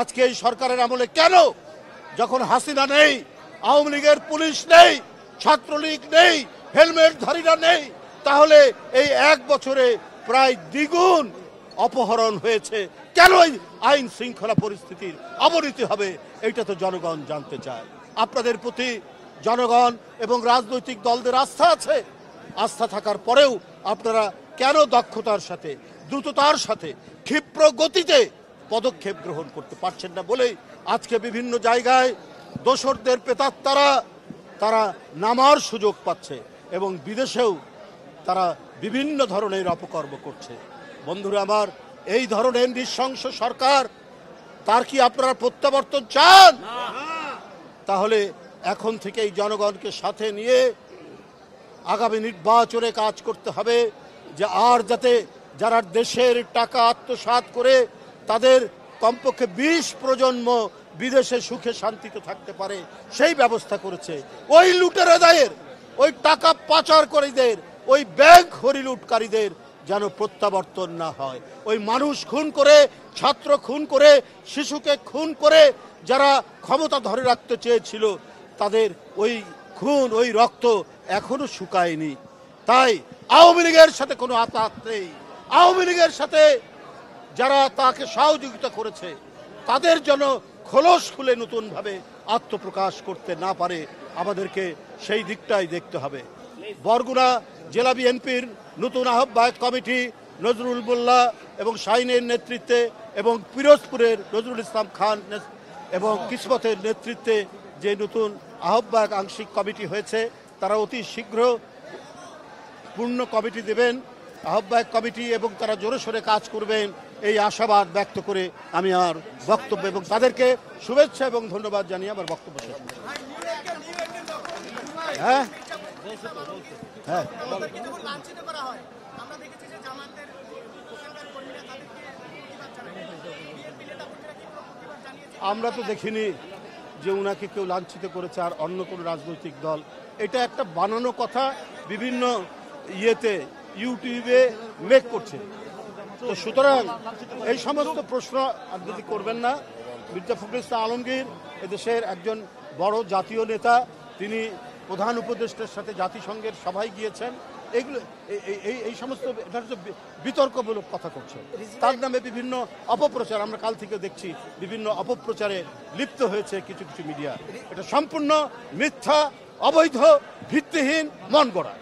আজকে এই সরকারের আমলে কেন, যখন হাসিনা নেই, আওয়ামী লীগের পুলিশ নেই, ছাত্রলীগ নেই, হেলমেটধারীরা নেই, তাহলে এই এক বছরে প্রায় দ্বিগুণ অপহরণ হয়েছে, কেন এই আইন শৃঙ্খলা পরিস্থিতির অবনতি হবে? এইটা তো জনগণ জানতে চায়। আপনাদের প্রতি জনগণ এবং রাজনৈতিক দলদের আস্থা আছে। আস্থা থাকার পরেও আপনারা কেন দক্ষতার সাথে, দ্রুততার সাথে, ক্ষিপ্র গতিতে পদক্ষেপ গ্রহণ করতে পারছেন না বলেই আজকে বিভিন্ন জায়গায় দোসরদের প্রেতাত্মারা তারা নামার সুযোগ পাচ্ছে এবং বিদেশেও তারা বিভিন্ন ধরনের অপকর্ম করছে। বন্ধুরা আমার, এই ধরনের নৃশংস সরকার, তার কি আপনারা প্রত্যাবর্তন চান? তাহলে এখন থেকেই জনগণকে সাথে নিয়ে আগামী নির্বাচনে কাজ করতে হবে, যে আর যাতে যারা দেশের টাকা আত্মসাৎ করে তাদের কমপক্ষে 20 প্রজন্ম বিদেশে সুখে শান্তিতে থাকতে পারে সেই ব্যবস্থা করেছে। ওই লুটেরাদের, ওই টাকা পাচারকারীদের, ওই ব্যাংক হরিলুটকারীদের যেন প্রত্যাবর্তন না হয়। ওই মানুষ খুন করে, ছাত্র খুন করে, শিশুকে খুন করে যারা ক্ষমতা ধরে রাখতে চেয়েছিল, তাদের ওই খুন, ওই রক্ত এখনো শুকায়নি। তাই আওয়ামী লীগের সাথে কোনো আঘাত নেই। আওয়ামী লীগের সাথে যারা তাকে সহযোগিতা করেছে তাদের জন্য খোলস খুলে নতুনভাবে আত্মপ্রকাশ করতে না পারে, আমাদেরকে সেই দিকটাই দেখতে হবে। বরগুনা জেলা বিএনপির নতুন আহ্বায়ক কমিটি নজরুল মোল্লা এবং শাহিনের নেতৃত্বে এবং পিরোজপুরের নজরুল ইসলাম খান এবং কিসমতের নেতৃত্বে যে নতুন আহ্বায়ক আংশিক কমিটি হয়েছে, তারা অতি শীঘ্র পূর্ণ কমিটি দেবেন, আহ্বায়ক কমিটি, এবং তারা জোরে সোরে কাজ করবেন এই আশাবাদ ব্যক্ত করে আমি আর বক্তব্য এবং তাদেরকে শুভেচ্ছা এবং ধন্যবাদ জানিয়ে আমার বক্তব্য শেষ করছি। হ্যাঁ হ্যাঁ, আমরা তো দেখিনি যে উনাকে কেউ লাঞ্ছিত করেছে আর অন্য কোনো রাজনৈতিক দল। এটা একটা বানানো কথা, বিভিন্ন ইয়েতে ইউটিউবে মেক করছে। তো সুতরাং এই সমস্ত প্রশ্ন আপনি করবেন না। মির্জা ফখরুল ইসলাম আলমগীর এদেশের একজন বড় জাতীয় নেতা, তিনি প্রধান উপদেষ্টার সাথে জাতিসংঘের সভায় গিয়েছেন। এইগুলো এই সমস্ত এটা হচ্ছে বিতর্কমূলক কথা করছে, তার নামে বিভিন্ন অপপ্রচার আমরা কাল থেকে দেখছি, বিভিন্ন অপপ্রচারে লিপ্ত হয়েছে কিছু কিছু মিডিয়া। এটা সম্পূর্ণ মিথ্যা, অবৈধ, ভিত্তিহীন, মন গড়া।